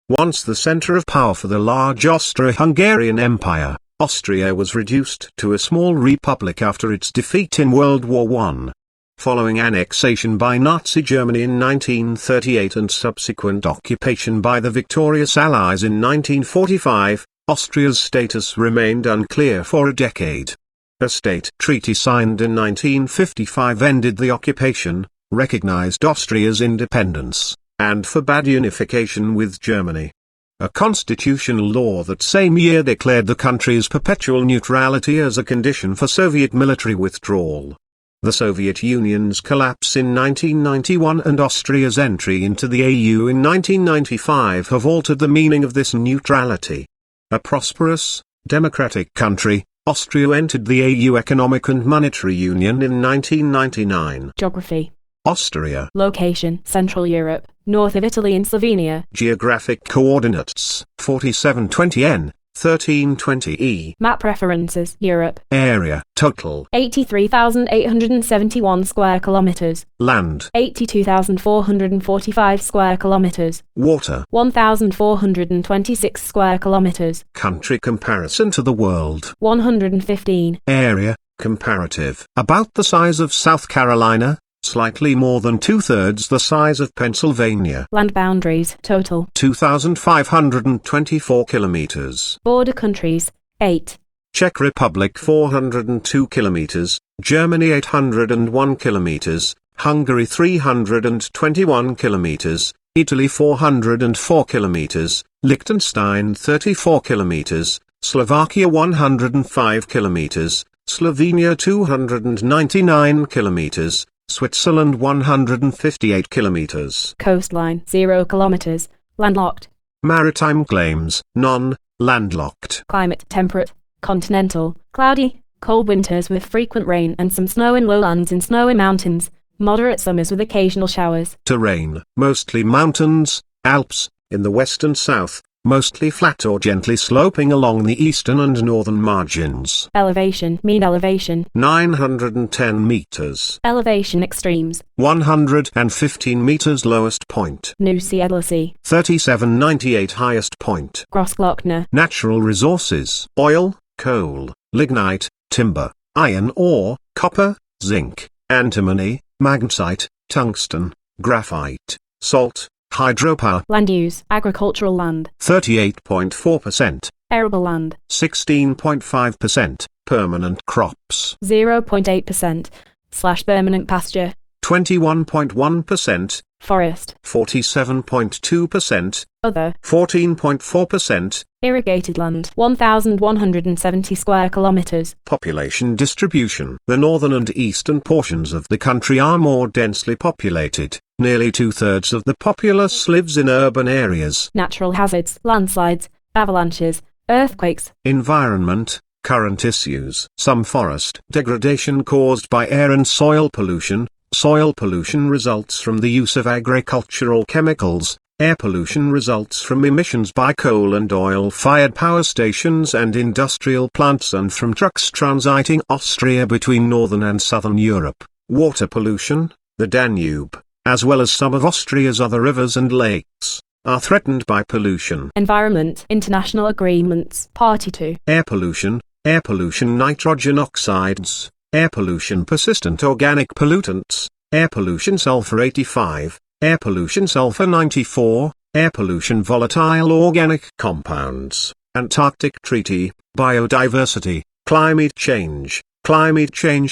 Once the center of power for the large Austro-Hungarian Empire, Austria was reduced to a small republic after its defeat in World War I. Following annexation by Nazi Germany in 1938 and subsequent occupation by the victorious Allies in 1945, Austria's status remained unclear for a decade. A state treaty signed in 1955 ended the occupation, recognized Austria's independence, and forbade unification with Germany. A constitutional law that same year declared the country's perpetual neutrality as a condition for Soviet military withdrawal. The Soviet Union's collapse in 1991 and Austria's entry into the AU in 1995 have altered the meaning of this neutrality. A prosperous, democratic country, Austria entered the AU Economic and Monetary Union in 1999. Geography. Austria. Location: Central Europe, north of Italy and Slovenia. Geographic coordinates: 4720 N, 1320 E. Map references: Europe. Area: total 83,871 square kilometers. Land: 82,445 square kilometers. Water: 1,426 square kilometers. Country comparison to the world: 115. Area: comparative: about the size of South Carolina, slightly more than two-thirds the size of Pennsylvania. Land boundaries: total 2,524 kilometers. Border countries: 8. Czech Republic 402 kilometers, Germany 801 kilometers, Hungary 321 kilometers, Italy 404 kilometers, Liechtenstein 34 kilometers, Slovakia 105 kilometers, Slovenia 299 kilometers, Switzerland 158 kilometers. Coastline: 0 kilometers. Landlocked. Maritime claims: none. Landlocked. Climate: temperate, continental, cloudy, cold winters with frequent rain and some snow in lowlands and snowy mountains, moderate summers with occasional showers. Terrain: mostly mountains, Alps, in the west and south, mostly flat or gently sloping along the eastern and northern margins. Elevation: mean elevation 910 meters. Elevation extremes: 115 meters lowest point. New Sea Edley 3798 highest point. Grossglockner. Natural resources: oil, coal, lignite, timber, iron ore, copper, zinc, antimony, magnesite, tungsten, graphite, salt, hydropower. Land use: agricultural land 38.4%. Arable land 16.5%. Permanent crops 0.8% / permanent pasture 21.1%. Forest 47.2%. Other 14.4%. Irrigated land 1,170 square kilometers. Population distribution: the northern and eastern portions of the country are more densely populated. Nearly two-thirds of the populace lives in urban areas. Natural hazards: landslides, avalanches, earthquakes. Environment: current issues: some forest degradation caused by air and soil pollution. Soil pollution results from the use of agricultural chemicals. Air pollution results from emissions by coal and oil-fired power stations and industrial plants and from trucks transiting Austria between northern and southern Europe. Water pollution: the Danube, as well as some of Austria's other rivers and lakes, are threatened by pollution. Environment: international agreements. Party to. Air pollution: nitrogen oxides, air pollution persistent organic pollutants, air pollution sulfur 85, air pollution sulfur 94, air pollution volatile organic compounds, Antarctic Treaty, biodiversity, climate change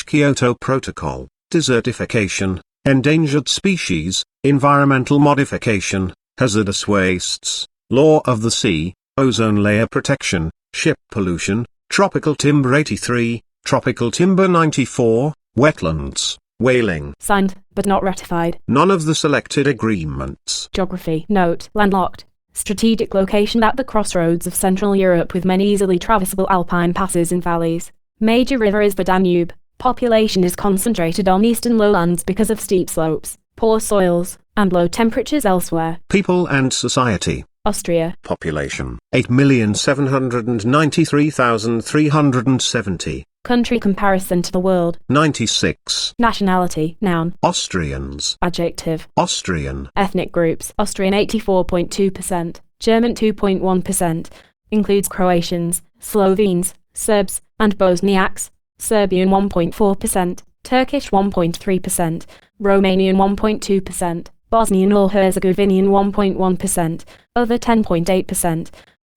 Kyoto Protocol, desertification, endangered species, environmental modification, hazardous wastes, law of the sea, ozone layer protection, ship pollution, tropical timber 83, tropical timber 94, wetlands, whaling. Signed, but not ratified. None of the selected agreements. Geography. Note: landlocked. Strategic location at the crossroads of Central Europe with many easily traversable alpine passes and valleys. Major river is the Danube. Population is concentrated on eastern lowlands because of steep slopes, poor soils, and low temperatures elsewhere. People and society. Austria. Population: 8,793,370. Country comparison to the world. 96. Nationality: noun. Austrians. Adjective: Austrian. Ethnic groups: Austrian 84.2%, German 2.1%, includes Croatians, Slovenes, Serbs, and Bosniaks, Serbian 1.4%, Turkish 1.3%, Romanian 1.2%, Bosnian or Herzegovinian 1.1%, other 10.8%.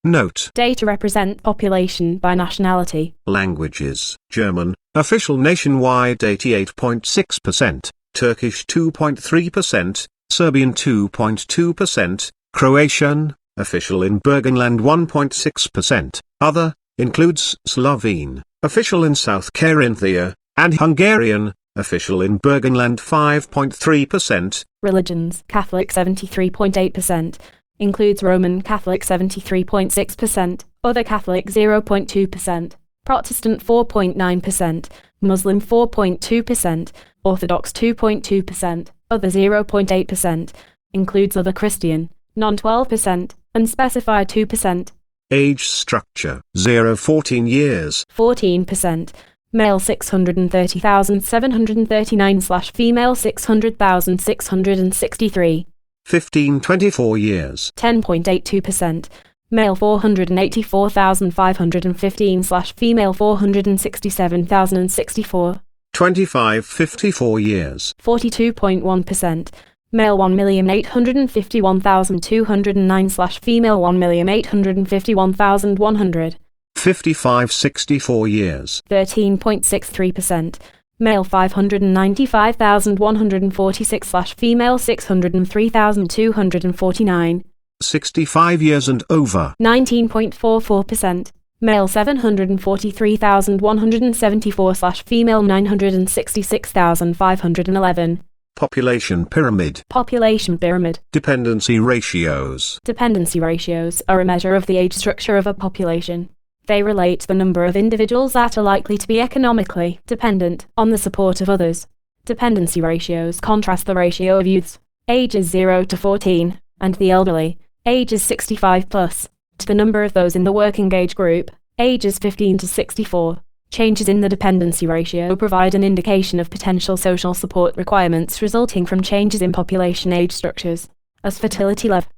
Note: Data represent population by nationality. Languages: German, official nationwide 88.6%, Turkish 2.3%, Serbian 2.2%, Croatian, official in Burgenland 1.6%, other, includes Slovene, official in South Carinthia, and Hungarian, official in Burgenland 5.3%. Religions: Catholic 73.8%, includes Roman Catholic 73.6%, other Catholic 0.2%, Protestant 4.9%, Muslim 4.2%, Orthodox 2.2%, other 0.8%, includes other Christian, non 12%, and specified 2%. Age structure: 0-14 years, 14%, male 630,739/female 600,663, 15-24 years, 10.82%, male 484,515/female 467,064, 25-54 years, 42.1%, male 1,851,209/female 1,851,100, 55-64 years, 13.63%, male 595,146/female 603,249, 65 years and over, 19.44%, male 743,174/female 966,511. population pyramid. Population pyramid. Dependency ratios. Dependency ratios are a measure of the age structure of a population. They relate the number of individuals that are likely to be economically dependent on the support of others. Dependency ratios contrast the ratio of youths, ages 0 to 14, and the elderly, ages 65 plus, to the number of those in the working age group, ages 15 to 64. Changes in the dependency ratio provide an indication of potential social support requirements resulting from changes in population age structures, as fertility level.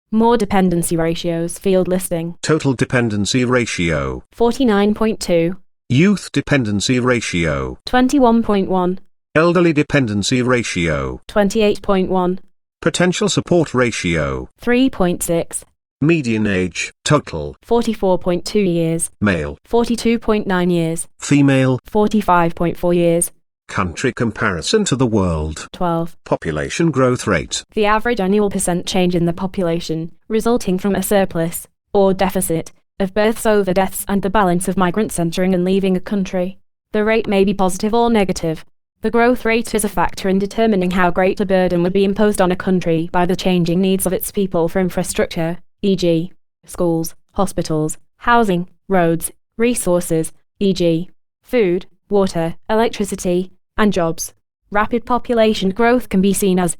More dependency ratios. Field listing. Total dependency ratio. 49.2. Youth dependency ratio. 21.1. Elderly dependency ratio. 28.1. Potential support ratio. 3.6. Median age, total. 44.2 years. Male. 42.9 years. Female. 45.4 years. Country comparison to the world. 12. Population growth rate. The average annual percent change in the population, resulting from a surplus, or deficit, of births over deaths and the balance of migrants entering and leaving a country. The rate may be positive or negative. The growth rate is a factor in determining how great a burden would be imposed on a country by the changing needs of its people for infrastructure, e.g., schools, hospitals, housing, roads, resources, e.g., food, water, electricity, and jobs. Rapid population growth can be seen as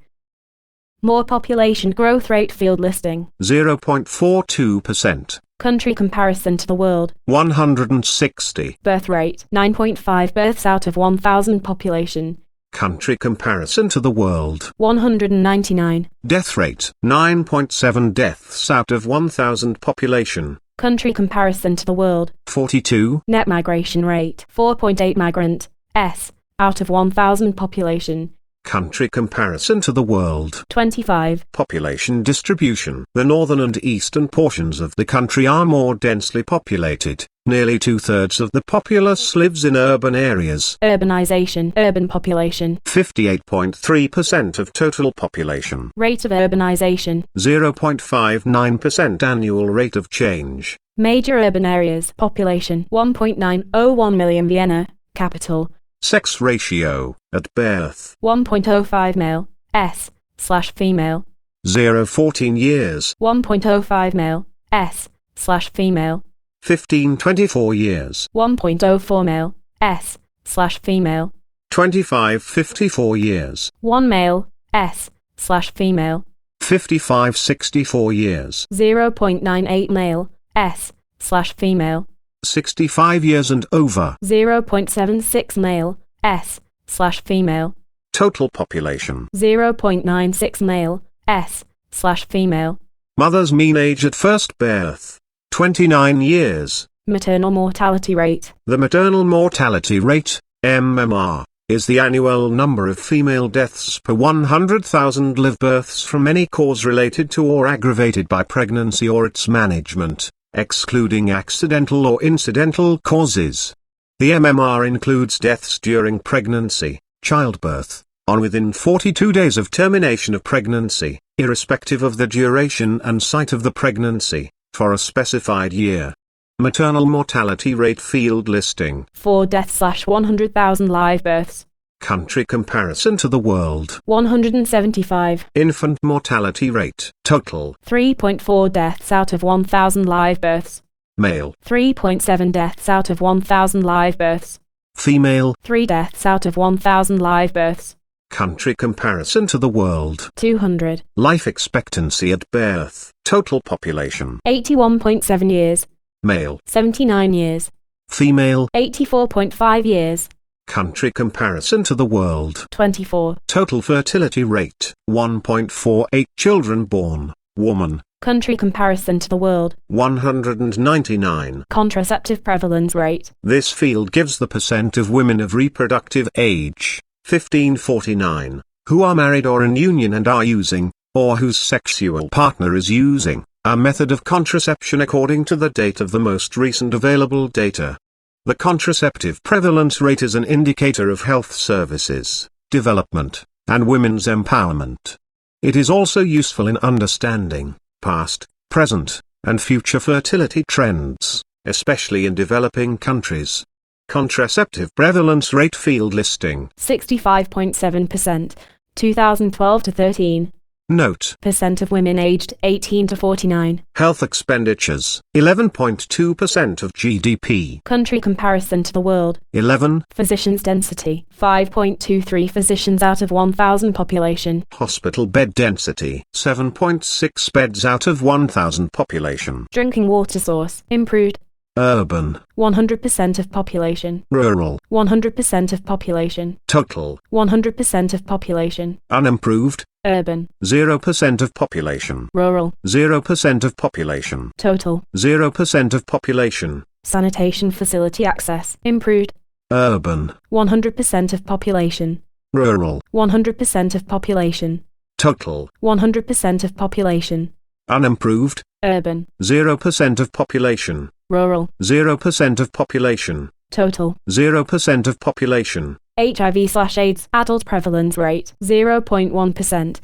more population growth rate. Field listing. 0.42%. Country comparison to the world. 160. Birth rate. 9.5 births out of 1,000 population. Country comparison to the world. 199. Death rate. 9.7 deaths out of 1,000 population. Country comparison to the world. 42. Net migration rate. 4.8 migrant s out of 1,000 population. Country comparison to the world. 25. Population distribution. The northern and eastern portions of the country are more densely populated. Nearly 2/3 of the populace lives in urban areas. Urbanization. Urban population. 58.3% of total population. Rate of urbanization. 0.59% annual rate of change. Major urban areas. Population. 1.901 million. Vienna, capital. Sex ratio, at birth. 1.05 male, s/female. 0-14 years. 1.05 male, s/female. 15-24 years. 1.04 male, s/female. 25-54 years. 1 male, s/female. 55-64 years. 0.98 male, s/female. 65 years and over. 0.76 male, s/female. Total population. 0.96 male, s/female. Mother's mean age at first birth, 29 years. Maternal mortality rate. The maternal mortality rate, MMR, is the annual number of female deaths per 100,000 live births from any cause related to or aggravated by pregnancy or its management, excluding accidental or incidental causes. The MMR includes deaths during pregnancy, childbirth, on within 42 days of termination of pregnancy, irrespective of the duration and site of the pregnancy, for a specified year. Maternal mortality rate field listing. 4 deaths/100,000 live births. Country comparison to the world. 175. Infant mortality rate. Total. 3.4 deaths out of 1,000 live births. Male. 3.7 deaths out of 1,000 live births. Female. 3 deaths out of 1,000 live births. Country comparison to the world. 200. Life expectancy at birth. Total population. 81.7 years. Male. 79 years. Female. 84.5 years. Country comparison to the world. 24. Total fertility rate, 1.48 children born, woman. Country comparison to the world. 199. Contraceptive prevalence rate. This field gives the percent of women of reproductive age, 1549, who are married or in union and are using, or whose sexual partner is using, a method of contraception according to the date of the most recent available data. The contraceptive prevalence rate is an indicator of health services, development, and women's empowerment. It is also useful in understanding past, present, and future fertility trends, especially in developing countries. Contraceptive prevalence rate field listing. 65.7%, 2012 to 13. Note. Percent of women aged 18 to 49. Health expenditures, 11.2% of GDP. Country comparison to the world. 11. Physicians density, 5.23 physicians out of 1,000 population. Hospital bed density, 7.6 beds out of 1,000 population. Drinking water source, improved. Urban. 100% of population. Rural. 100% of population. Total. 100% of population. Unimproved. Urban. 0% of population. Rural. 0% of population. Total. 0% of population. Sanitation facility access, improved. Urban. 100% of population. Rural. 100% of population. Total. 100% of population. Unimproved. Urban. 0% of population. Rural. 0% of population. Total. 0% of population. HIV/AIDS adult prevalence rate 0.1%.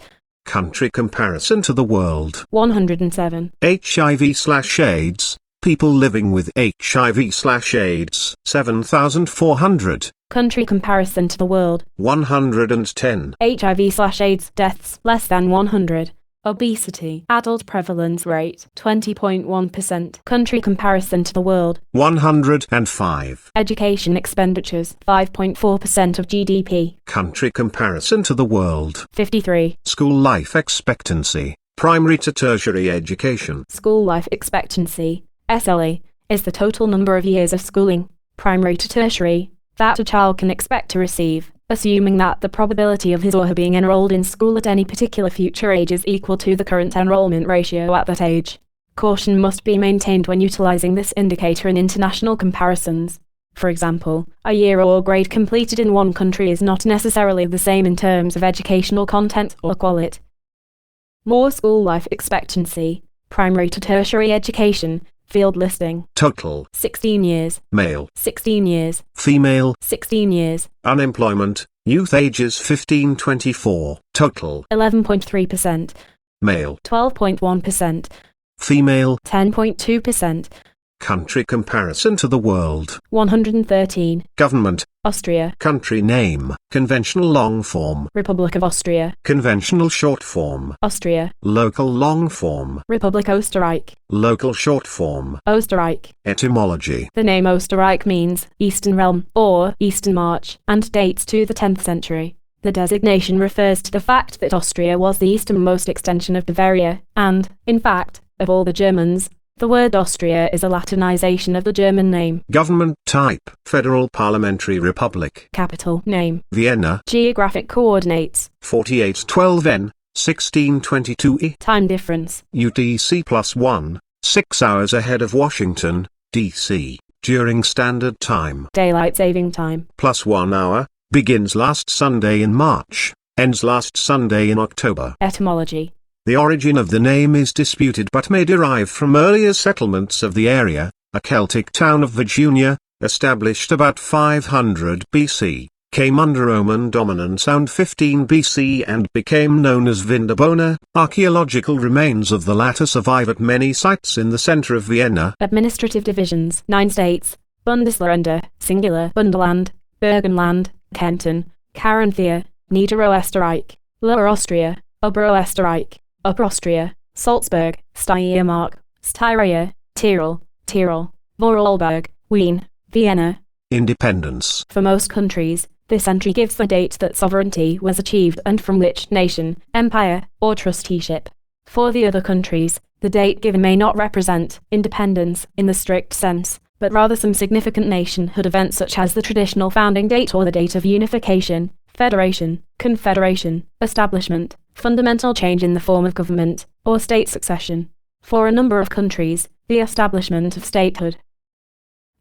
Country comparison to the world. 107. HIV/AIDS, people living with HIV/AIDS, 7,400. Country comparison to the world. 110. HIV/AIDS deaths less than 100. Obesity adult prevalence rate 20.1%. Country comparison to the world. 105. Education expenditures 5.4% of GDP. Country comparison to the world. 53. School life expectancy, primary to tertiary education. School life expectancy, SLE, is the total number of years of schooling, primary to tertiary, that a child can expect to receive, assuming that the probability of his or her being enrolled in school at any particular future age is equal to the current enrollment ratio at that age. Caution must be maintained when utilizing this indicator in international comparisons. For example, a year or grade completed in one country is not necessarily the same in terms of educational content or quality. More school life expectancy, primary to tertiary education, field listing. Total. 16 years. Male. 16 years. Female. 16 years. Unemployment, youth ages 15-24. Total. 11.3%. Male. 12.1%. Female. 10.2%. Country comparison to the world. 113. Government. Austria. Country name, conventional long form. Republic of Austria. Conventional short form. Austria. Local long form. Republic Österreich. Local short form. Österreich. Etymology. The name Österreich means Eastern Realm or Eastern March and dates to the 10th century. The designation refers to the fact that Austria was the easternmost extension of Bavaria, and, in fact, of all the Germans, the word Austria is a Latinization of the German name. Government type, Federal Parliamentary Republic. Capital name. Vienna. Geographic coordinates. 4812N, 1622 Time difference. UTC +1, 6 hours ahead of Washington, D.C., during Standard Time. Daylight saving time. +1 hour, begins last Sunday in March, ends last Sunday in October. Etymology. The origin of the name is disputed but may derive from earlier settlements of the area. A Celtic town of Virginia, established about 500 BC, came under Roman dominance around 15 BC and became known as Vindobona. Archaeological remains of the latter survive at many sites in the center of Vienna. Administrative divisions. 9 states. Bundesländer, singular. Bundeland, Burgenland, Kenton, Carinthia, Niederösterreich, Lower Austria, Oberösterreich, Upper Austria, Salzburg, Steiermark, Styria, Tyrol, Vorarlberg, Wien, Vienna. Independence. For most countries, this entry gives the date that sovereignty was achieved and from which nation, empire, or trusteeship. For the other countries, the date given may not represent independence in the strict sense, but rather some significant nationhood event such as the traditional founding date or the date of unification, federation, confederation, establishment, fundamental change in the form of government, or state succession. For a number of countries, the establishment of statehood.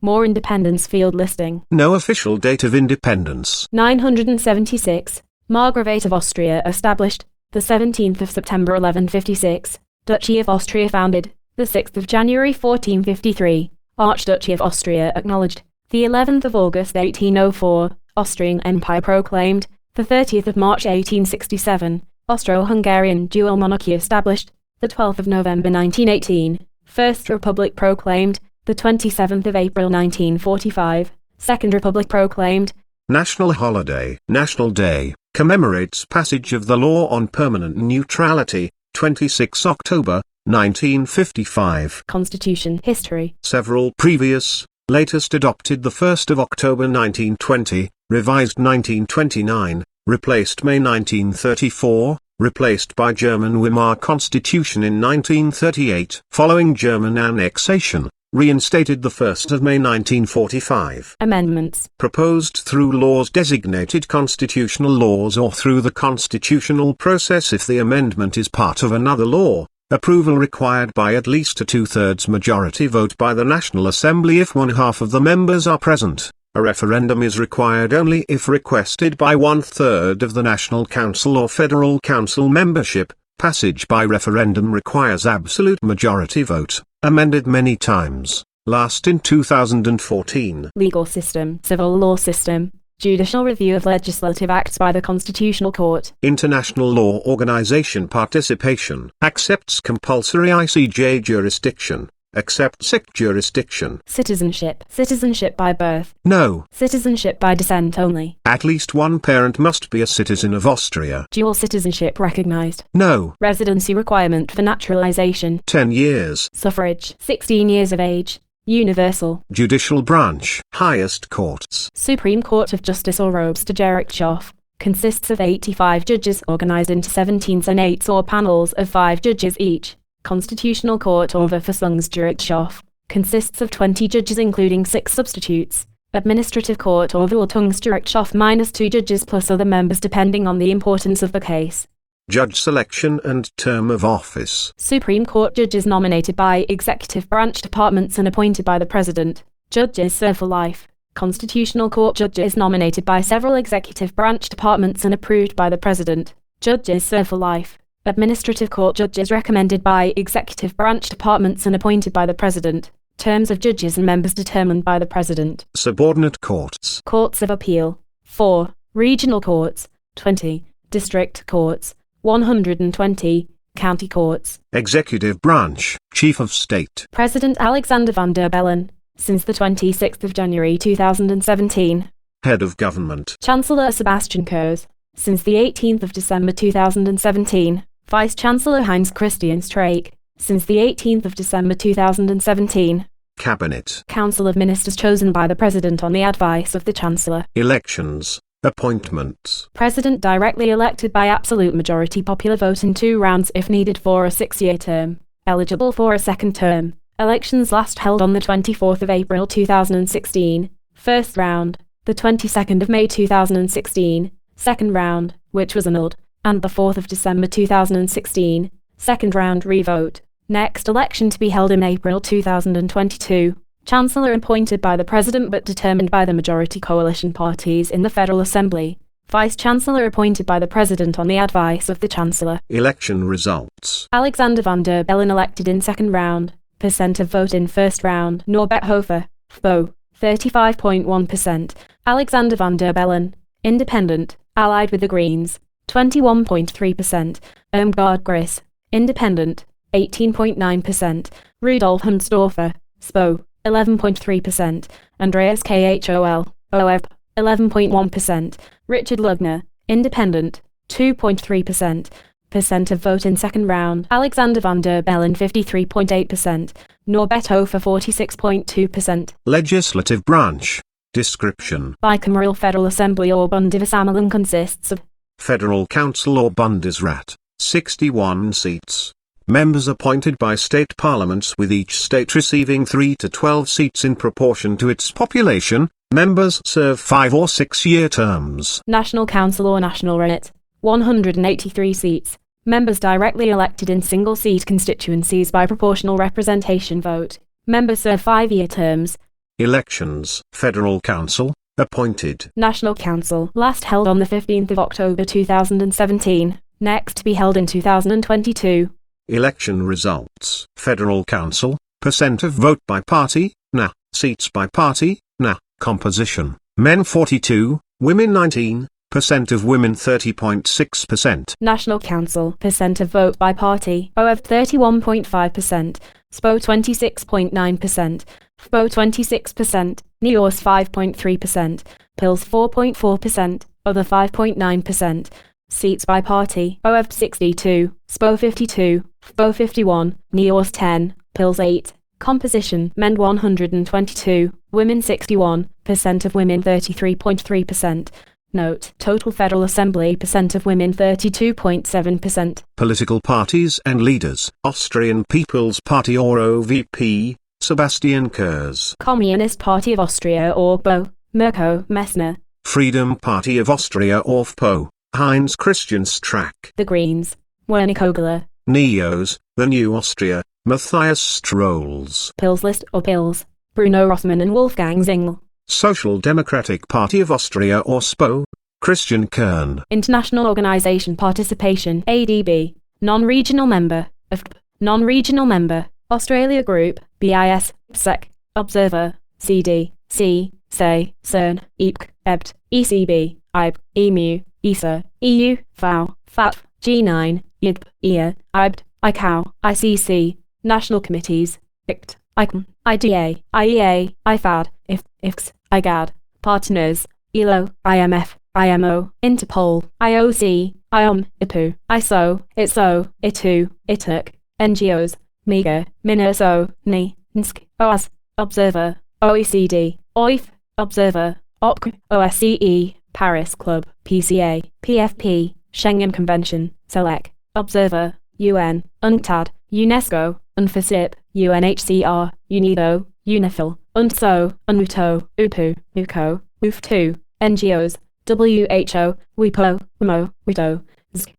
More independence field listing. No official date of independence. 976, Margravate of Austria established, the 17th of September 1156, Duchy of Austria founded, the 6th of January 1453, Archduchy of Austria acknowledged, the 11th of August 1804, Austrian Empire proclaimed, the 30th of March 1867, Austro-Hungarian dual monarchy established, the 12th of November 1918, First Republic proclaimed, the 27th of April 1945, Second Republic proclaimed. National holiday. National Day, commemorates passage of the Law on Permanent Neutrality, 26 October, 1955. Constitution. History. Several previous, latest adopted the 1st of October 1920, revised 1929, replaced May 1934, replaced by German Weimar Constitution in 1938. Following German annexation, reinstated the 1st of May 1945. Amendments. Proposed through laws designated constitutional laws or through the constitutional process if the amendment is part of another law. Approval required by at least a 2/3 majority vote by the National Assembly if 1/2 of the members are present. A referendum is required only if requested by 1/3 of the National Council or Federal Council membership. Passage by referendum requires absolute majority vote. Amended many times, last in 2014. Legal system. Civil law system. Judicial review of legislative acts by the Constitutional Court. International Law Organization participation. Accepts compulsory ICJ jurisdiction. Accepts SIC jurisdiction. Citizenship. Citizenship by birth. No. Citizenship by descent only. At least one parent must be a citizen of Austria. Dual citizenship recognized. No. Residency requirement for naturalization. 10 years. Suffrage. 16 years of age. Universal. Judicial branch. Highest courts. Supreme Court of Justice or Obergerichtshof. Consists of 85 judges organized into 17 senates or panels of 5 judges each. Constitutional Court or Verfassungsgerichtshof. Consists of 20 judges including 6 substitutes. Administrative Court or Verwaltungsgerichtshof -2 judges plus other members depending on the importance of the case. Judge selection and term of office. Supreme Court judges nominated by executive branch departments and appointed by the President. Judges serve for life. Constitutional Court judges nominated by several executive branch departments and approved by the President. Judges serve for life. Administrative Court judges recommended by executive branch departments and appointed by the President. Terms of judges and members determined by the President. Subordinate courts. Courts of Appeal. 4. Regional Courts. 20. District Courts. 120. County Courts. Executive Branch. Chief of State. President Alexander Van der Bellen. Since the 26th of January 2017. Head of Government. Chancellor Sebastian Kurz. Since the 18th of December 2017. Vice-Chancellor Heinz Christian Streeck. Since the 18th of December 2017. Cabinet. Council of Ministers chosen by the President on the advice of the Chancellor. Elections. Appointments. President directly elected by absolute majority popular vote in 2 rounds if needed for a 6-year term. Eligible for a 2nd term. Elections last held on the 24th of April 2016. First round. The 22nd of May 2016. Second round, which was annulled. and the 4th of December 2016, second round revote. Next election to be held in April 2022. Chancellor appointed by the President but determined by the majority coalition parties in the Federal Assembly. Vice-Chancellor appointed by the President on the advice of the Chancellor. Election results. Alexander van der Bellen elected in second round. Percent of vote in first round. Norbert Hofer, FPO, 35.1%. Alexander van der Bellen, Independent, allied with the Greens, 21.3%. Irmgard Gris, Independent, 18.9%. Rudolf Hundsdorfer, SPO, 11.3%. Andreas Khol, OEB, 11.1%. Richard Lugner, Independent, 2.3%. Percent of vote in second round. Alexander van der Bellen 53.8%. Norbert Hofer 46.2%. Legislative branch. Description. Bicameral Federal Assembly or Bundesversammlung consists of Federal Council or Bundesrat, 61 seats. Members appointed by state parliaments with each state receiving 3 to 12 seats in proportion to its population. Members serve 5 or 6-year terms. National Council or National Rat, 183 seats. Members directly elected in single-seat constituencies by proportional representation vote. Members serve 5-year terms. Elections. Federal Council, appointed. National Council, last held on the 15th of October 2017, next to be held in 2022. Election results. Federal Council, percent of vote by party, NA, seats by party, NA, composition, men 42, women 19, percent of women 30.6%. National Council, percent of vote by party, OEV 31.5%, SPO 26.9%, FPO 26%, NEOS 5.3%, PILS 4.4%, other 5.9%. Seats by party, OEV 62, SPO 52, FPO 51, NEOS 10, PILS 8. Composition, men 122, women 61, percent of women 33.3%. Note, total Federal Assembly percent of women 32.7%. Political parties and leaders. Austrian People's Party or OVP, Sebastian Kurz. Communist Party of Austria or BO, Mirko Messner. Freedom Party of Austria or FPO, Heinz Christian Strack. The Greens, Werner Kogler. Neos, The New Austria, Matthias Strolls. PILS list or PILS, Bruno Rossmann and Wolfgang Zingel. Social Democratic Party of Austria or SPO, Christian Kern. International Organization Participation ADB, non-regional member, OFP, non-regional member, Australia Group, BIS, SEC, Observer, CD, C, SE, CERN, EPC, EBT, ECB, IB, EMU, ESA, EU, FAO, FATF, G9, IDB, EA, IBD, ICAO, ICC, National Committees, ICT, ICOM, IDA, IEA, IFAD, IFCS, IGAD, Partners, ILO, IMF, IMO, Interpol, IOC, IOM, IPU, ISO, ITSO, ITU, ITUC, NGOs, MIGA, MINURSO, NI, NSC, OAS, Observer, OECD, OIF, Observer, OPC, OSCE, Paris Club, PCA, PFP, Schengen Convention, SELEC, Observer, UN, UNCTAD, UNESCO, UNFICIP, UNHCR, UNIDO, UNIFIL, UNSO, UNUTO, UPU, UCO, UF2, NGOs, WHO, WIPO, WIMO, WIDO.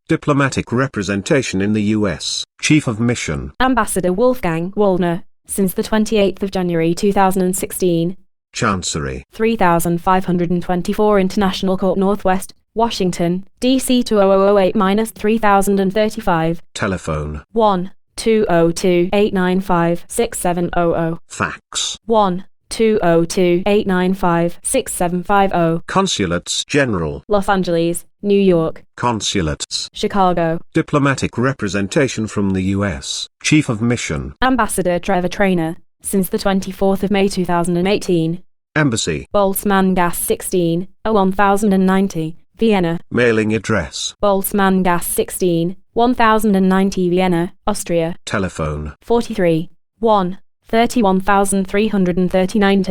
Diplomatic representation in the U.S. Chief of Mission. Ambassador Wolfgang Waldner, since the 28th of January 2016. Chancery. 3524 International Court Northwest, Washington, D.C. 20008-3035. Telephone. 1-202-895-6700. Fax. 1-202-895-6750. Consulates General. Los Angeles, New York. Consulates. Chicago. Diplomatic representation from the U.S. Chief of Mission. Ambassador Trevor Traynor, since the 24th of May 2018. Embassy. Boltzmann Gas 16, 1090, Vienna. Mailing address. Boltzmann Gas 16, 1090 Vienna, Austria. Telephone. 43 1 31339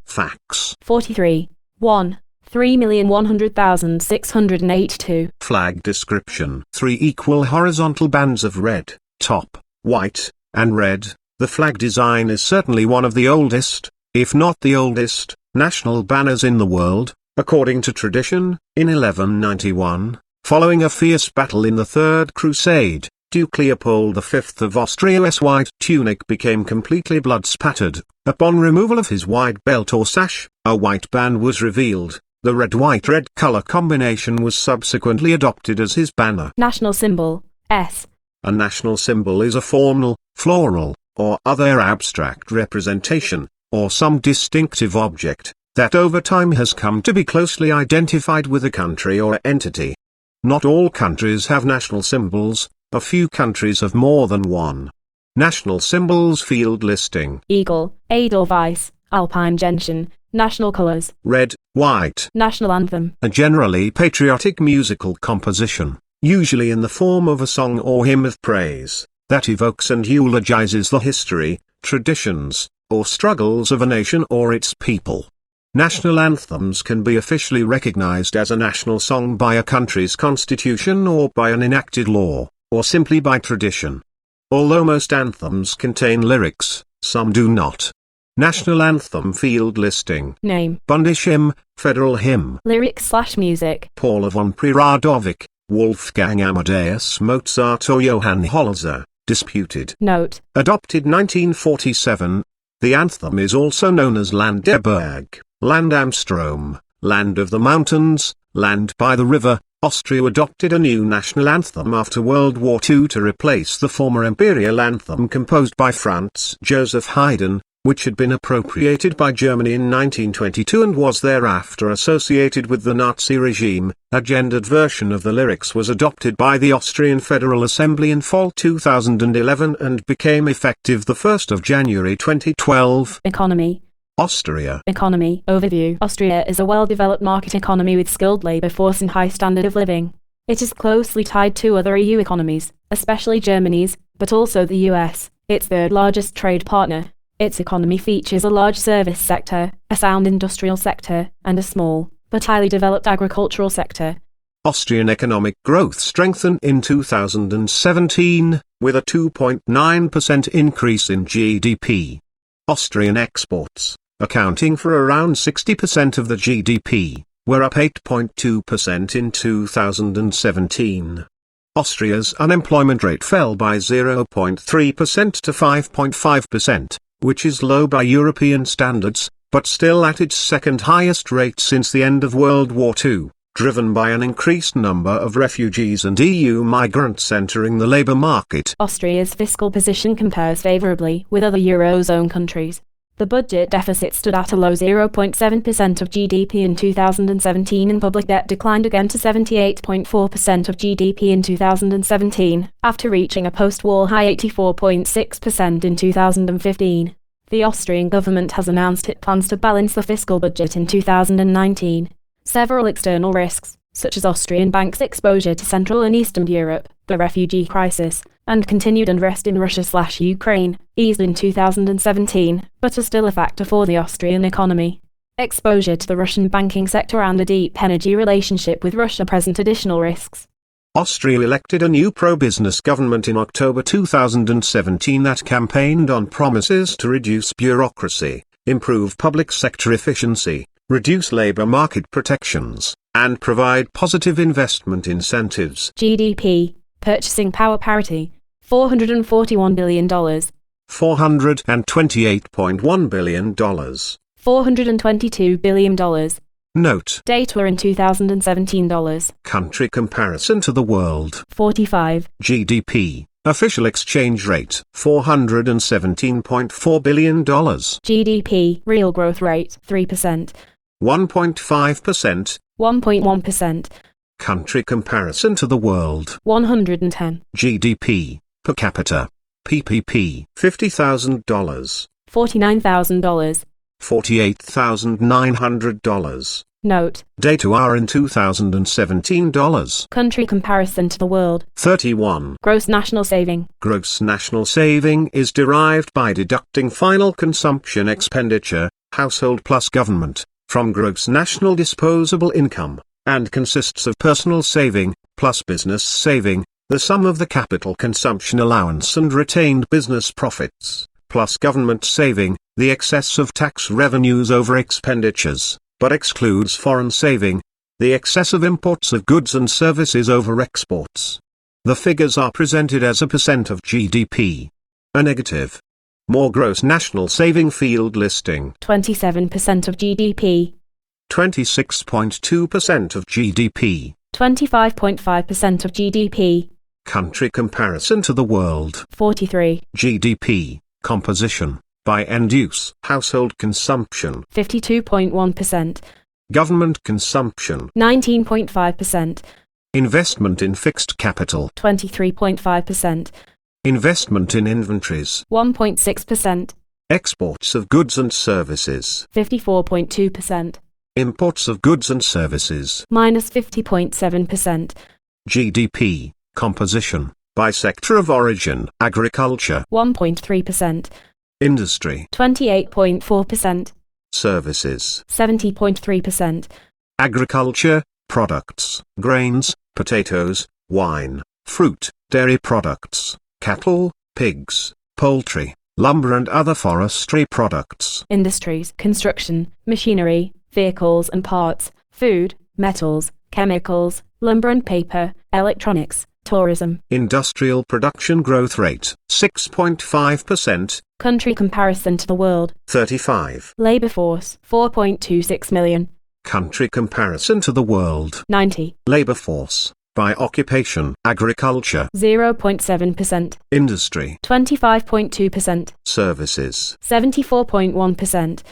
Fax. 43 1 3,100,682. Flag description. 3 equal horizontal bands of red, top, white, and red. The flag design is certainly one of the oldest, if not the oldest, national banners in the world. According to tradition, in 1191, Following a fierce battle in the Third Crusade, Duke Leopold V of Austria's white tunic became completely blood-spattered. Upon removal of his white belt or sash, a white band was revealed. The red-white-red color combination was subsequently adopted as his banner. National symbol, S. A national symbol is a formal, floral, or other abstract representation, or some distinctive object, that over time has come to be closely identified with a country or entity. Not all countries have national symbols, a few countries have more than one. National symbols field listing. Eagle, Edelweiss, Alpine Gentian. National colors. Red, white. National anthem. A generally patriotic musical composition, usually in the form of a song or hymn of praise, that evokes and eulogizes the history, traditions, or struggles of a nation or its people. National anthems can be officially recognized as a national song by a country's constitution or by an enacted law, or simply by tradition. Although most anthems contain lyrics, some do not. National anthem field listing. Name. Bundeshymn, federal hymn. Lyrics/music. Paul von Preradovic, Wolfgang Amadeus Mozart or Johann Holzer, disputed. Note. Adopted 1947. The anthem is also known as Land der Berg, Land am Strom, Land of the Mountains, Land by the River. Austria adopted a new national anthem after World War II to replace the former imperial anthem composed by Franz Joseph Haydn, which had been appropriated by Germany in 1922 and was thereafter associated with the Nazi regime. A gendered version of the lyrics was adopted by the Austrian Federal Assembly in fall 2011 and became effective 1 January 2012. Economy. Austria. Economy. Overview. Austria is a well-developed market economy with skilled labor force and high standard of living. It is closely tied to other EU economies, especially Germany's, but also the US, its third largest trade partner. Its economy features a large service sector, a sound industrial sector, and a small, but highly developed agricultural sector. Austrian economic growth strengthened in 2017, with a 2.9% increase in GDP. Austrian exports, accounting for around 60% of the GDP, were up 8.2% in 2017. Austria's unemployment rate fell by 0.3% to 5.5%, which is low by European standards, but still at its second highest rate since the end of World War II, driven by an increased number of refugees and EU migrants entering the labour market. Austria's fiscal position compares favourably with other Eurozone countries. The budget deficit stood at a low 0.7% of GDP in 2017 and public debt declined again to 78.4% of GDP in 2017, after reaching a post-war high 84.6% in 2015. The Austrian government has announced it plans to balance the fiscal budget in 2019. Several external risks, such as Austrian banks' exposure to Central and Eastern Europe, the refugee crisis, and continued unrest in Russia/Ukraine, eased in 2017, but are still a factor for the Austrian economy. Exposure to the Russian banking sector and a deep energy relationship with Russia present additional risks. Austria elected a new pro-business government in October 2017 that campaigned on promises to reduce bureaucracy, improve public sector efficiency, reduce labor market protections, and provide positive investment incentives. GDP, purchasing power parity, $441 billion. $428.1 billion. $422 billion. Note. Data in 2017 dollars. Country comparison to the world. 45. GDP. Official exchange rate. $417.4 billion. GDP. Real growth rate. 3%. 1.5%. 1.1%. Country comparison to the world. 110. GDP. Per capita. PPP. $50,000. $49,000. $48,900. Note. Data are in 2017 dollars. Country comparison to the world. 31. Gross national saving. Gross national saving is derived by deducting final consumption expenditure, household plus government, from gross national disposable income, and consists of personal saving, plus business saving, the sum of the capital consumption allowance and retained business profits, plus government saving, the excess of tax revenues over expenditures, but excludes foreign saving. The excess of imports of goods and services over exports. The figures are presented as a percent of GDP. A negative. More gross national saving field listing. 27% of GDP. 26.2% of GDP. 25.5% of GDP. Country comparison to the world. 43. GDP, composition, by end use. Household consumption. 52.1%. Government consumption. 19.5%. Investment in fixed capital. 23.5%. Investment in inventories. 1.6%. Exports of goods and services. 54.2%. Imports of goods and services. Minus 50.7%. GDP, composition, by sector of origin. Agriculture. 1.3%. Industry. 28.4%. Services. 70.3%. Agriculture, products, grains, potatoes, wine, fruit, dairy products, cattle, pigs, poultry, lumber and other forestry products. Industries, construction, machinery, vehicles and parts, food, metals, chemicals, lumber and paper, electronics, tourism. Industrial production growth rate, 6.5%. Country comparison to the world. 35. Labor force, 4.26 million. Country comparison to the world. 90. Labor force, by occupation. Agriculture. 0.7%. Industry. 25.2%. Services. 74.1%.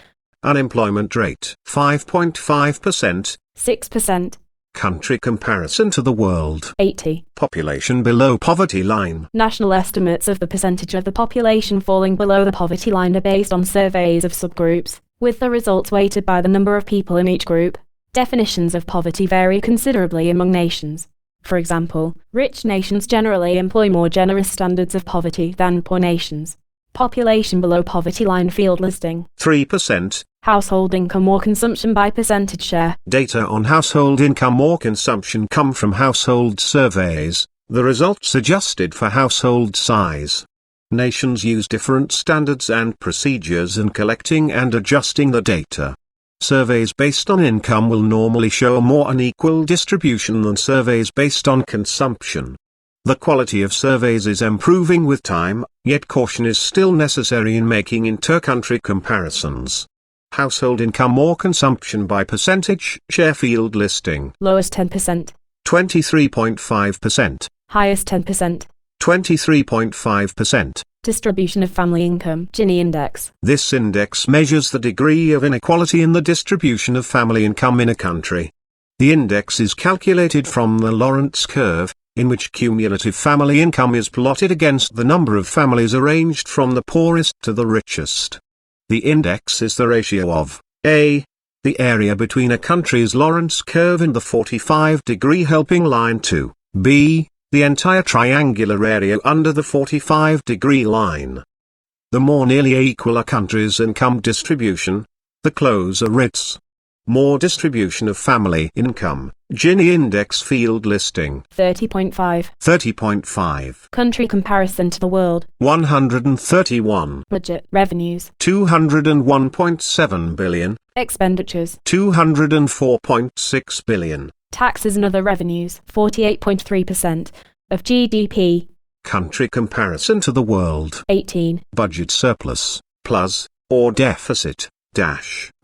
Unemployment rate. 5.5%. 6%. Country comparison to the world. 80. Population below poverty line. National estimates of the percentage of the population falling below the poverty line are based on surveys of subgroups, with the results weighted by the number of people in each group. Definitions of poverty vary considerably among nations. For example, rich nations generally employ more generous standards of poverty than poor nations. Population below poverty line field listing. 3%. Household income or consumption by percentage share. Data on household income or consumption come from household surveys, the results adjusted for household size. Nations use different standards and procedures in collecting and adjusting the data. Surveys based on income will normally show a more unequal distribution than surveys based on consumption. The quality of surveys is improving with time, yet caution is still necessary in making inter-country comparisons. Household income or consumption by percentage share field listing. Lowest 10%. 23.5%. Highest 10%. 23.5%. Distribution of family income. Gini index. This index measures the degree of inequality in the distribution of family income in a country. The index is calculated from the Lorentz curve, in which cumulative family income is plotted against the number of families arranged from the poorest to the richest. The index is the ratio of A, the area between a country's Lorentz curve and the 45-degree helping line, to B, the entire triangular area under the 45-degree line. The more nearly equal a country's income distribution, the closer its. More distribution of family income. Gini index field listing. 30.5. 30.5. Country comparison to the world. 131. Budget. Revenues. 201.7 billion. Expenditures. 204.6 billion. Taxes and other revenues. 48.3% of GDP. Country comparison to the world. 18. Budget surplus, plus, or deficit,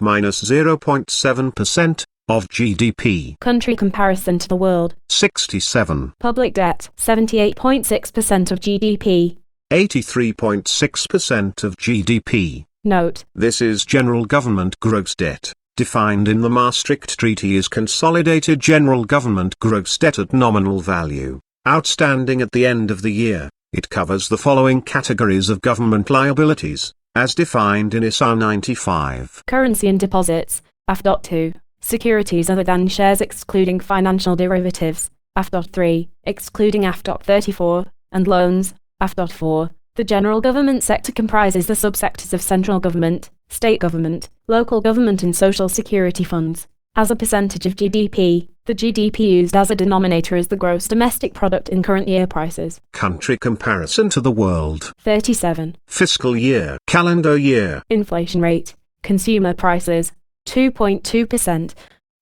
minus 0.7% of GDP. Country comparison to the world. 67. Public debt. 78.6% of GDP. 83.6% of GDP. Note. This is general government gross debt, defined in the Maastricht Treaty as consolidated general government gross debt at nominal value, outstanding at the end of the year. It covers the following categories of government liabilities, as defined in ISA 95. Currency and deposits. F.2. Securities other than shares excluding financial derivatives. F.3. Excluding F.34. And loans. F.4. The general government sector comprises the subsectors of central government, state government, local government and social security funds. As a percentage of GDP, the GDP used as a denominator is the gross domestic product in current year prices. Country comparison to the world. 37. Fiscal year. Calendar year. Inflation rate. Consumer prices. 2.2%.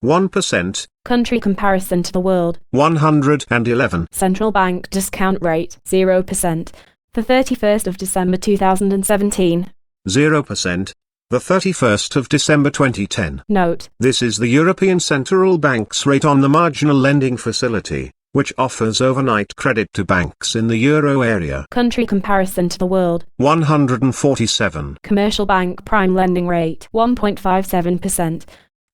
1%. Country comparison to the world. 111. Central bank discount rate 0%. The 31st of December 2017. 0%. The 31st of December 2010. Note: This is the European Central Bank's rate on the marginal lending facility, which offers overnight credit to banks in the euro area. Country comparison to the world. 147. Commercial bank prime lending rate 1.57%.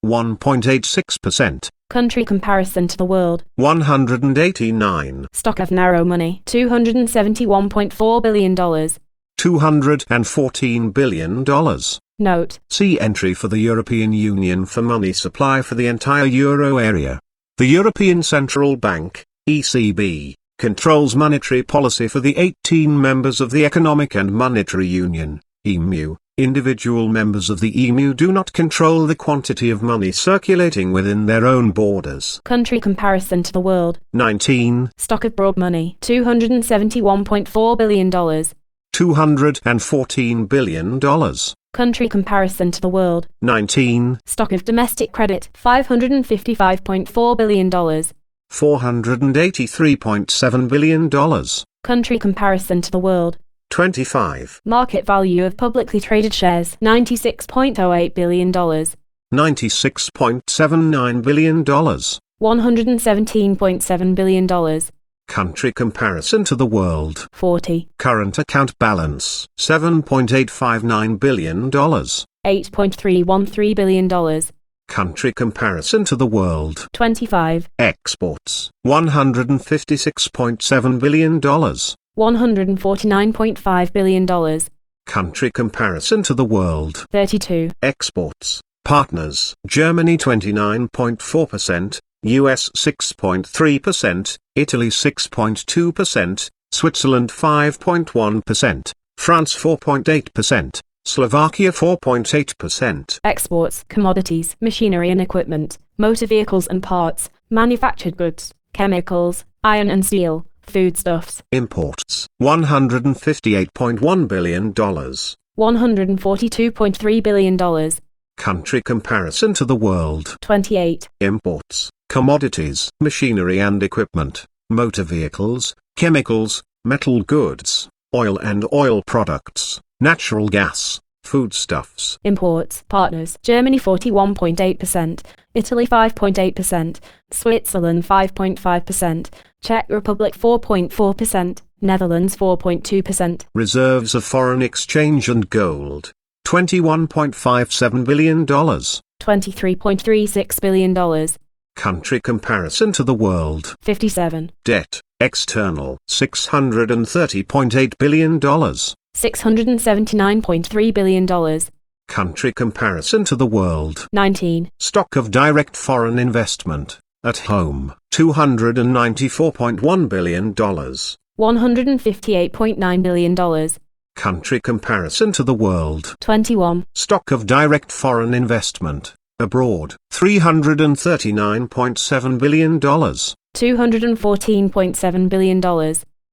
1.86%. Country comparison to the world. 189. Stock of narrow money $271.4 billion. $214 billion. Note: See entry for the European Union for money supply for the entire euro area. The European Central Bank, ECB, controls monetary policy for the 18 members of the Economic and Monetary Union, EMU. Individual members of the EMU do not control the quantity of money circulating within their own borders. Country comparison to the world. 19. Stock of broad money $271.4 billion. $214 billion. Country comparison to the world. 19. Stock of domestic credit $555.4 billion. $483.7 billion. Country comparison to the world. 25. Market value of publicly traded shares $96.08 billion. $96.79 billion. $117.7 billion. Country comparison to the world. 40. Current account balance $7.859 billion. $8.313 billion. Country comparison to the world. 25. Exports $156.7 billion. $149.5 billion. Country comparison to the world. 32. Exports. Partners: Germany 29.4%, US 6.3%, Italy 6.2%, Switzerland 5.1%, France 4.8%, Slovakia 4.8%. Exports: commodities, machinery and equipment, motor vehicles and parts, manufactured goods, chemicals, iron and steel, foodstuffs. Imports: $158.1 billion. $142.3 billion. Country comparison to the world. 28. Imports: commodities, machinery and equipment, motor vehicles, chemicals, metal goods, oil and oil products, natural gas, foodstuffs. Imports: partners: Germany 41.8%, Italy 5.8%, Switzerland 5.5%, Czech Republic 4.4%, Netherlands 4.2%. Reserves of foreign exchange and gold: $21.57 billion. $23.36 billion. Country comparison to the world. 57. Debt, external, $630.8 billion. $679.3 billion. Country comparison to the world. 19. Stock of direct foreign investment, at home, $294.1 billion. $158.9 billion. Country comparison to the world. 21. Stock of direct foreign investment, abroad, $339.7 billion. $214.7 billion.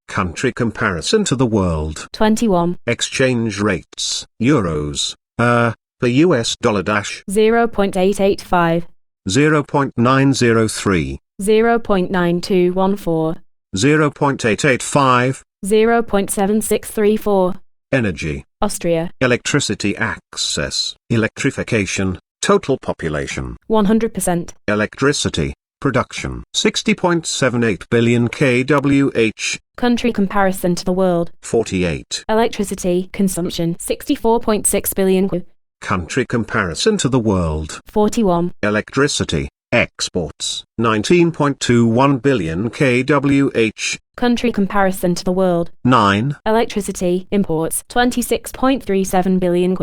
Country comparison to the world. 21. Exchange rates, euros, the US dollar dash 0.885, 0.903, 0.9214, 0.885. 0.7634. Energy. Austria. Electricity access, electrification, total population. 100%. Electricity production 60.78 billion kWh. Country comparison to the world. 48. Electricity consumption 64.6 billion. Country comparison to the world. 41. Electricity exports 19.21 billion kWh. Country comparison to the world. 9. Electricity imports 26.37 billion.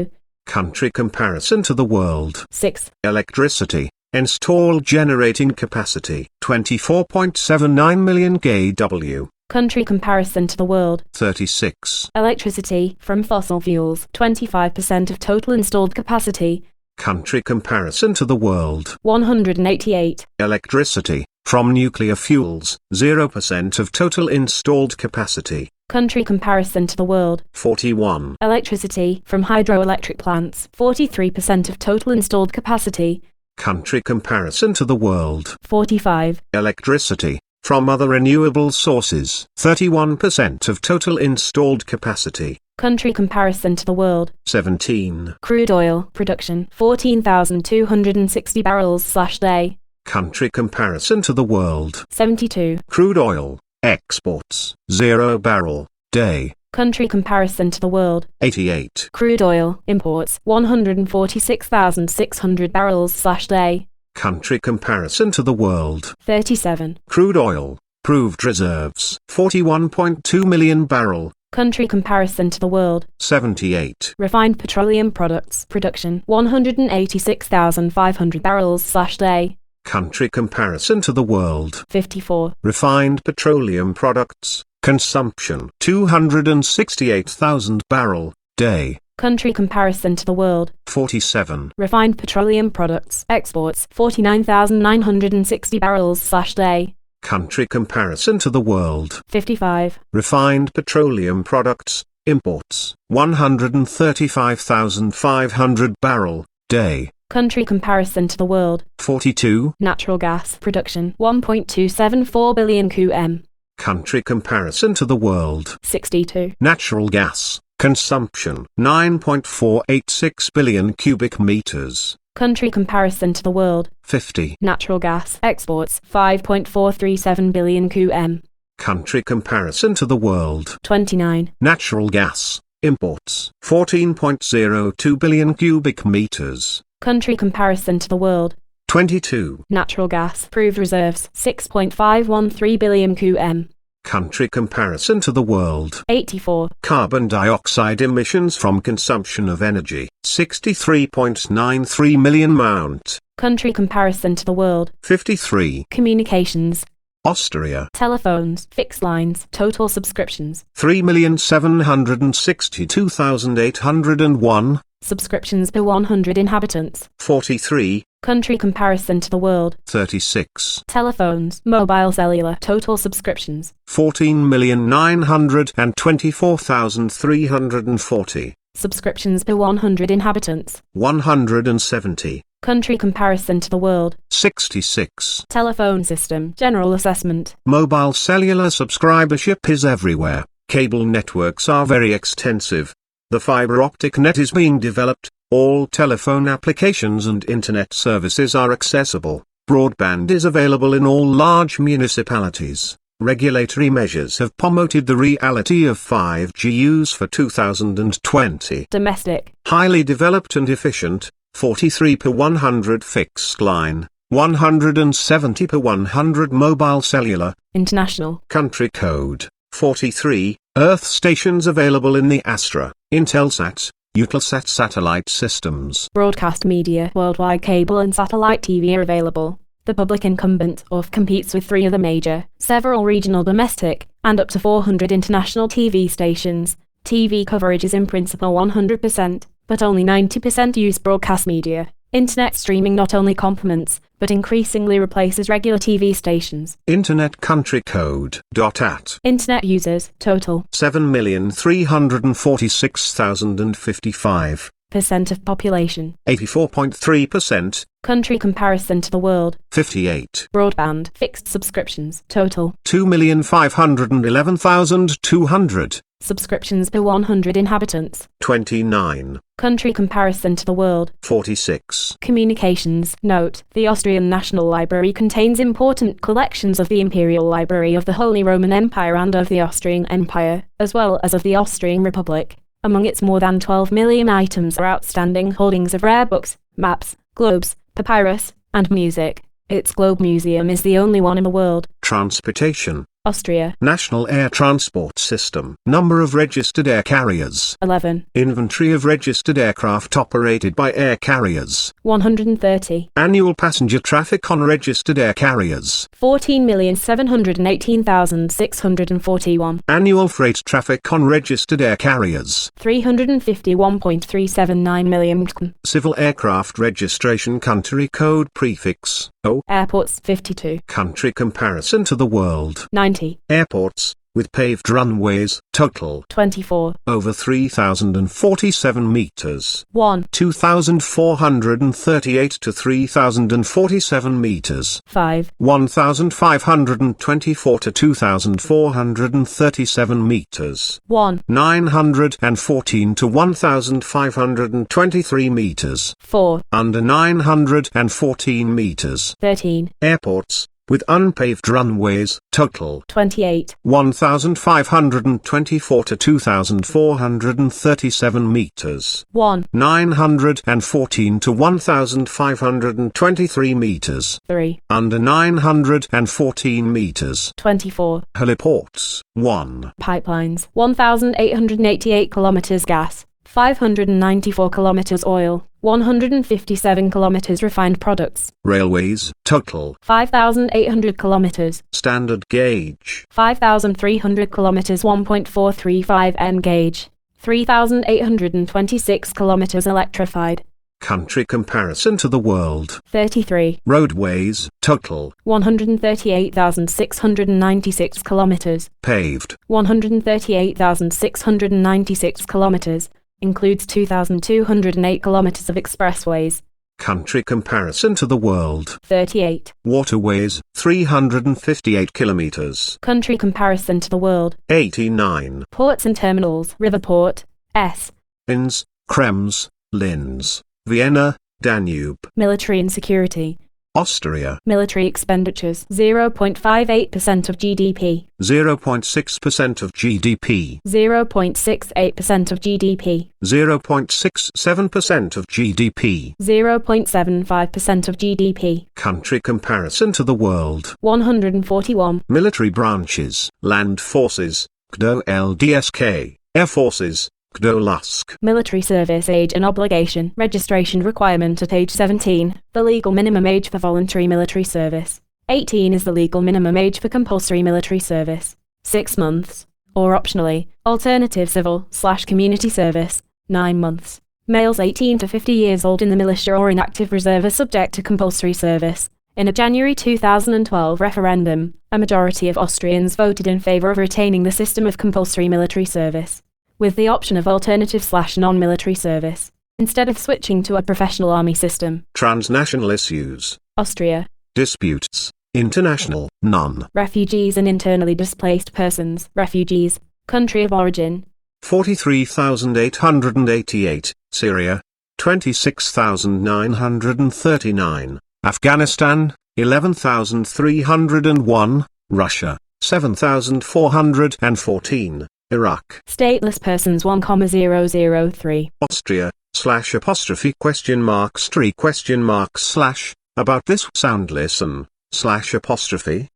Country comparison to the world. 6. Electricity installed generating capacity 24.79 million kW. Country comparison to the world. 36. Electricity from fossil fuels 25% of total installed capacity. Country comparison to the world. 188. Electricity from nuclear fuels 0% of total installed capacity. Country comparison to the world. 41. Electricity from hydroelectric plants 43% of total installed capacity. Country comparison to the world. 45. Electricity from other renewable sources. 31% of total installed capacity. Country comparison to the world. 17. Crude oil production 14,260 barrels/day. Country comparison to the world. 72. Crude oil exports 0 barrel day. Country comparison to the world. 88. Crude oil imports 146,600 barrels/day. Country comparison to the world. 37. Crude oil proved reserves 41.2 million barrel. Country comparison to the world. 78. Refined petroleum products production 186,500 barrels/day. Country comparison to the world. 54. Refined petroleum products consumption 268,000 barrel day. Country comparison to the world. 47. Refined petroleum products exports 49,960 barrels/day. Country comparison to the world. 55. Refined petroleum products imports 135,500 barrel day. Country comparison to the world. 42. Natural gas production 1.274 billion qm. Country comparison to the world. 62. Natural gas consumption 9.486 billion cubic meters. Country comparison to the world. 50. Natural gas exports 5.437 billion qm. Country comparison to the world. 29. Natural gas imports 14.02 billion cubic meters. Country comparison to the world. 22. Natural gas proved reserves 6.513 billion qm. Country comparison to the world. 84. Carbon dioxide emissions from consumption of energy 63.93 million mount. Country comparison to the world. 53. Communications. Austria Telephones, fixed lines, total subscriptions. 3,762,801. Subscriptions per 100 inhabitants. 43. Country comparison to the world. 36. Telephones, mobile cellular, total subscriptions. 14,924,340. Subscriptions per 100 inhabitants. 170. Country comparison to the world. 66. Telephone system, general assessment. Mobile cellular subscribership is everywhere. Cable networks are very extensive. The fiber optic net is being developed. All telephone applications and internet services are accessible. Broadband is available in all large municipalities. Regulatory measures have promoted the reality of 5G use for 2020. Domestic. Highly developed and efficient. 43 per 100 fixed line. 170 per 100 mobile cellular. International. Country code 43. Earth stations available in the Astra, Intelsat, Eutelsat satellite systems. Broadcast media. Worldwide cable and satellite TV are available. The public incumbent ORF competes with 3 other major, several regional domestic, and up to 400 international TV stations. TV coverage is in principle 100%, but only 90% use broadcast media. Internet streaming not only complements, but increasingly replaces regular TV stations. Internet country code .at. Internet users, total. 7,346,055. Percent of population. 84.3%. Country comparison to the world. 58. Broadband, fixed subscriptions, total. 2,511,200. Subscriptions per 100 inhabitants. 29. Country comparison to the world. 46. Communications. Note, the Austrian National Library contains important collections of the Imperial Library of the Holy Roman Empire and of the Austrian Empire, as well as of the Austrian Republic. Among its more than 12 million items are outstanding holdings of rare books, maps, globes, papyrus, and music. Its Globe Museum is the only one in the world. Transportation. Austria. National Air Transport System. Number of registered air carriers. 11. Inventory of registered aircraft operated by air carriers. 130. Annual passenger traffic on registered air carriers. 14,718,641. Annual freight traffic on registered air carriers. 351.379 million. Civil aircraft registration country code prefix O. Airports 52. Country comparison to the world. 90. Airports with paved runways, total 24. over 3,047 meters. 1. 2,438 to 3,047 meters. 5. 1,524 to 2,437 meters. 1. 914 to 1,523 meters. 4. Under 914 meters. 13. Airports, with unpaved runways, total 28. 1,524 to 2,437 meters. 1. 914 to 1,523 meters. 3. Under 914 meters. 24. Heliports, 1. Pipelines. 1,888 kilometers gas. 594 kilometers oil. 157 kilometers refined products. Railways, total 5,800 kilometers. standard gauge. 5,300 kilometers 1.435 N gauge. 3,826 kilometers electrified. Country comparison to the world. 33. Roadways, total 138,696 kilometers. paved. 138,696 kilometers. Includes 2,208 kilometers of expressways. Country comparison to the world. 38. Waterways, 358 kilometers. Country comparison to the world. 89. Ports and terminals. River port. S. Inns, Krems, Linz, Vienna, Danube. Military and security. Austria, Military expenditures. 0.58% of GDP. 0.6% of GDP. 0.68% of GDP. 0.67% of GDP. 0.75% of GDP. Country comparison to the world. 141. Military branches, Land Forces, GDO LDSK, Air Forces, GDO LUSK. Military service age and obligation. Registration requirement at age 17. The legal minimum age for voluntary military service. 18 is the legal minimum age for compulsory military service. 6 months. Or optionally, alternative civil/community service. 9 months. Males 18 to 50 years old in the militia or in active reserve are subject to compulsory service. In a January 2012 referendum, a majority of Austrians voted in favour of retaining the system of compulsory military service, with the option of alternative/non-military service, instead of switching to a professional army system. Transnational issues. Austria. Disputes. International, none. Refugees and internally displaced persons. Refugees. Country of origin. 43,888, Syria. 26,939, Afghanistan. 11,301, Russia. 7,414. Iraq. Stateless persons 1,003. Austria, /apostrophe question mark /tree question mark / about this sound listen, /apostrophe.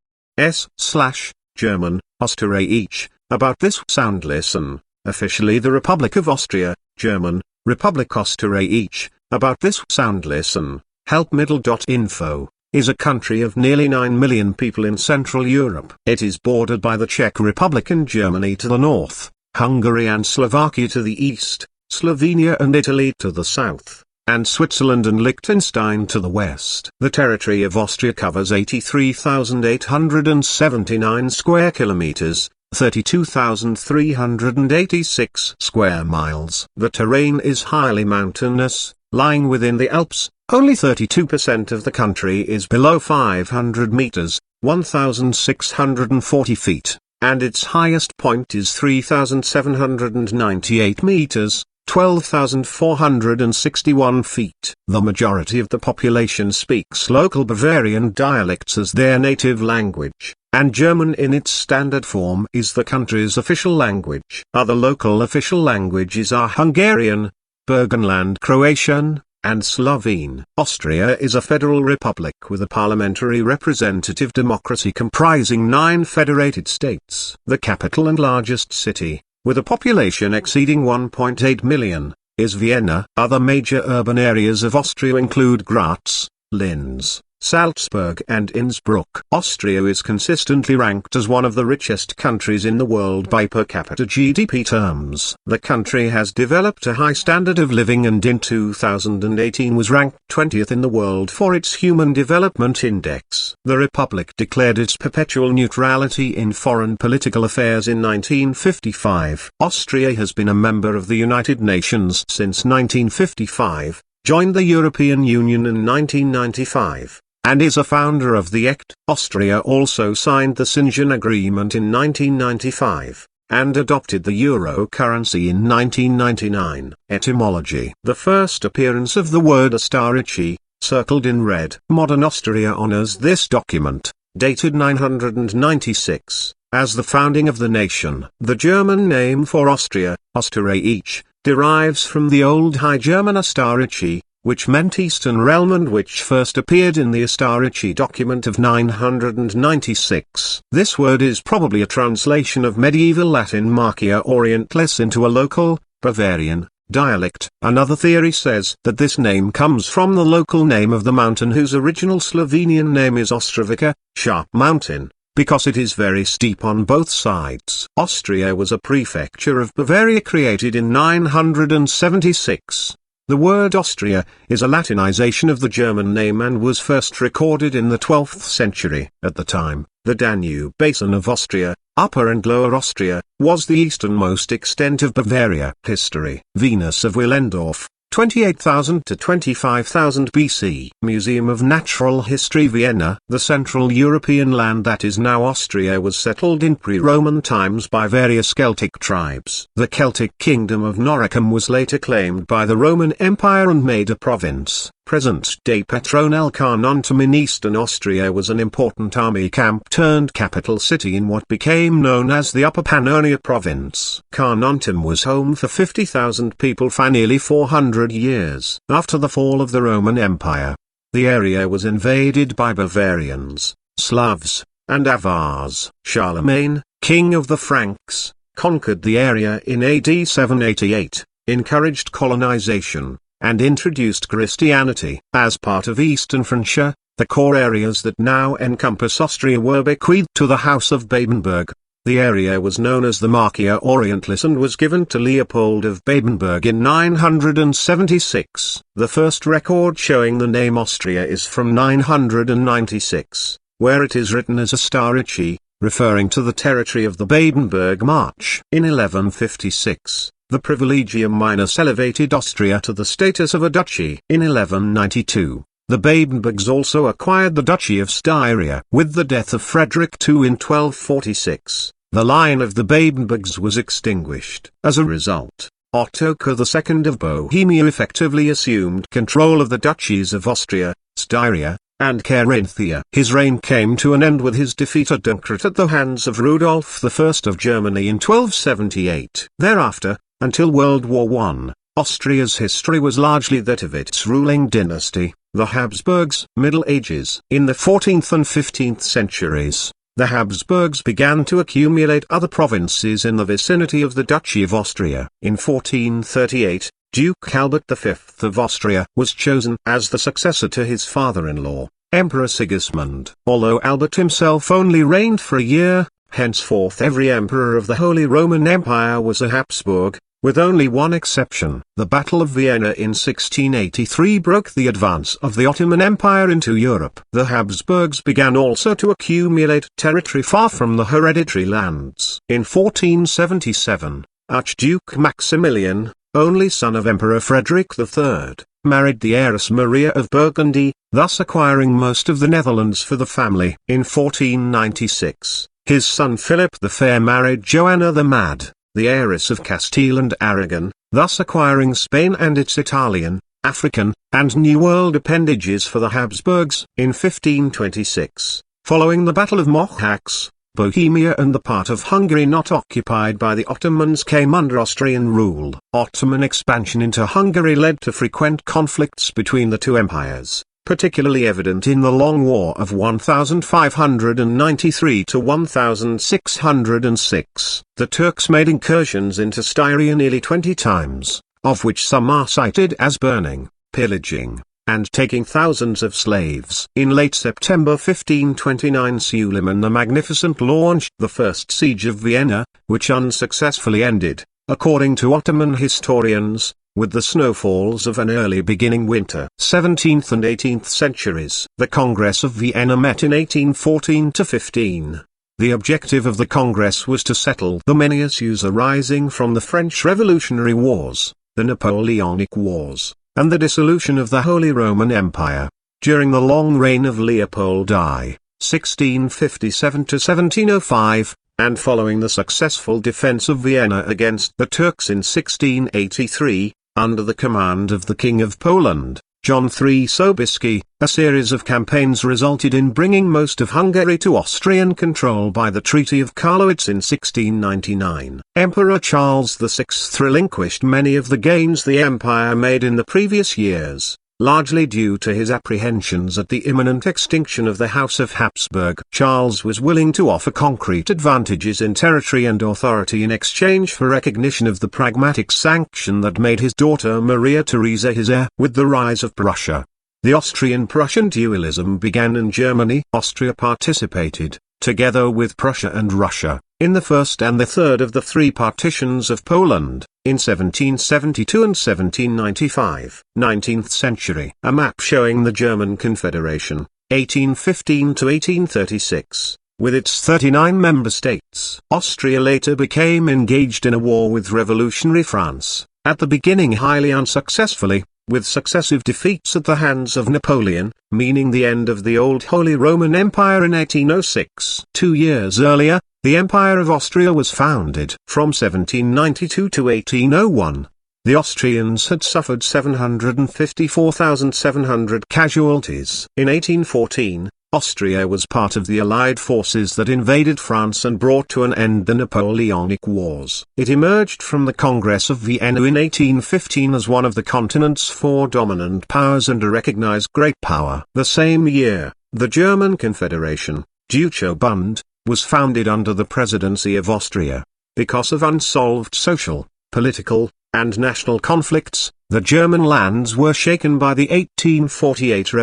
German, Österreich, about this sound listen, officially the Republic of Austria, German, Republik Österreich, about this sound listen, helpmiddle.info. Is a country of nearly 9 million people in Central Europe. It is bordered by the Czech Republic and Germany to the north, Hungary and Slovakia to the east, Slovenia and Italy to the south, and Switzerland and Liechtenstein to the west. The territory of Austria covers 83,879 square kilometers, 32,386 square miles. The terrain is highly mountainous, lying within the Alps. Only 32% of the country is below 500 meters, 1,640 feet, and its highest point is 3,798 meters, 12,461 feet. The majority of the population speaks local Bavarian dialects as their native language, and German in its standard form is the country's official language. Other local official languages are Hungarian, Burgenland Croatian, and Slovene. Austria is a federal republic with a parliamentary representative democracy comprising 9 federated states. The capital and largest city, with a population exceeding 1.8 million, is Vienna. Other major urban areas of Austria include Graz, Linz, Salzburg and Innsbruck. Austria is consistently ranked as one of the richest countries in the world by per capita GDP terms. The country has developed a high standard of living and in 2018 was ranked 20th in the world for its Human Development Index. The Republic declared its perpetual neutrality in foreign political affairs in 1955. Austria has been a member of the United Nations since 1955, joined the European Union in 1995. And is a founder of the ECT. Austria also signed the Schengen Agreement in 1995, and adopted the euro currency in 1999. Etymology. The first appearance of the word Ostarici, circled in red. Modern Austria honors this document, dated 996, as the founding of the nation. The German name for Austria, Österreich, derives from the Old High German Ostarici, which meant Eastern Realm and which first appeared in the Ostarici document of 996. This word is probably a translation of medieval Latin Marcia Orientalis into a local, Bavarian, dialect. Another theory says that this name comes from the local name of the mountain whose original Slovenian name is Ostrovica, Sharp Mountain, because it is very steep on both sides. Austria was a prefecture of Bavaria created in 976. The word Austria is a Latinization of the German name and was first recorded in the 12th century. At the time, the Danube basin of Austria, Upper and Lower Austria, was the easternmost extent of Bavaria. History. Venus of Willendorf, 28,000 to 25,000 BC. Museum of Natural History Vienna. The Central European land that is now Austria was settled in pre-Roman times by various Celtic tribes. The Celtic kingdom of Noricum was later claimed by the Roman Empire and made a province. Present-day Petronell Carnuntum in eastern Austria was an important army camp turned capital city in what became known as the Upper Pannonia province. Carnuntum was home for 50,000 people for nearly 400 years. After the fall of the Roman Empire, the area was invaded by Bavarians, Slavs, and Avars. Charlemagne, king of the Franks, conquered the area in AD 788, encouraged colonization, and introduced Christianity. As part of Eastern Francia, the core areas that now encompass Austria were bequeathed to the House of Babenberg. The area was known as the Marcia Orientalis and was given to Leopold of Babenberg in 976. The first record showing the name Austria is from 996, where it is written as Ostarici, referring to the territory of the Babenberg March. In 1156, the Privilegium Minus elevated Austria to the status of a duchy. In 1192, the Babenbergs also acquired the Duchy of Styria. With the death of Frederick II in 1246, the line of the Babenbergs was extinguished. As a result, Ottokar II of Bohemia effectively assumed control of the duchies of Austria, Styria, and Carinthia. His reign came to an end with his defeat at Dunkirk at the hands of Rudolf I of Germany in 1278. Thereafter, until World War I, Austria's history was largely that of its ruling dynasty, the Habsburgs. Middle Ages. In the 14th and 15th centuries, the Habsburgs began to accumulate other provinces in the vicinity of the Duchy of Austria. In 1438, Duke Albert V of Austria was chosen as the successor to his father-in-law, Emperor Sigismund. Although Albert himself only reigned for a year, henceforth every emperor of the Holy Roman Empire was a Habsburg, with only one exception. The Battle of Vienna in 1683 broke the advance of the Ottoman Empire into Europe. The Habsburgs began also to accumulate territory far from the hereditary lands. In 1477, Archduke Maximilian, only son of Emperor Frederick III, married the heiress Maria of Burgundy, thus acquiring most of the Netherlands for the family. In 1496, his son Philip the Fair married Joanna the Mad, the heiress of Castile and Aragon, thus acquiring Spain and its Italian, African, and New World appendages for the Habsburgs. In 1526, following the Battle of Mohacs, Bohemia and the part of Hungary not occupied by the Ottomans came under Austrian rule. Ottoman expansion into Hungary led to frequent conflicts between the two empires, particularly evident in the Long War of 1593 to 1606. The Turks made incursions into Styria nearly 20 times, of which some are cited as burning, pillaging, and taking thousands of slaves. In late September 1529 Suleiman the Magnificent launched the first siege of Vienna, which unsuccessfully ended, according to Ottoman historians, with the snowfalls of an early beginning winter. 17th and 18th centuries. The Congress of Vienna met in 1814–15. The objective of the Congress was to settle the many issues arising from the French Revolutionary Wars, the Napoleonic Wars, and the dissolution of the Holy Roman Empire. During the long reign of Leopold I, 1657–1705, and following the successful defense of Vienna against the Turks in 1683, under the command of the King of Poland, John III Sobieski, a series of campaigns resulted in bringing most of Hungary to Austrian control by the Treaty of Karlowitz in 1699. Emperor Charles VI relinquished many of the gains the empire made in the previous years, largely due to his apprehensions at the imminent extinction of the House of Habsburg. Charles was willing to offer concrete advantages in territory and authority in exchange for recognition of the pragmatic sanction that made his daughter Maria Theresa his heir. With the rise of Prussia, the Austrian-Prussian dualism began in Germany. Austria participated, together with Prussia and Russia, in the first and the third of the three partitions of Poland, in 1772 and 1795. 19th century. A map showing the German Confederation, 1815–1836, with its 39 member states. Austria later became engaged in a war with revolutionary France, at the beginning highly unsuccessfully, with successive defeats at the hands of Napoleon, meaning the end of the old Holy Roman Empire in 1806. 2 years earlier, the Empire of Austria was founded. From 1792 to 1801, the Austrians had suffered 754,700 casualties. In 1814, Austria was part of the Allied forces that invaded France and brought to an end the Napoleonic Wars. It emerged from the Congress of Vienna in 1815 as one of the continent's four dominant powers and a recognized great power. The same year, the German Confederation, Deutscher Bund, was founded under the presidency of Austria. Because of unsolved social, political, and national conflicts, the German lands were shaken by the 1848 revolution.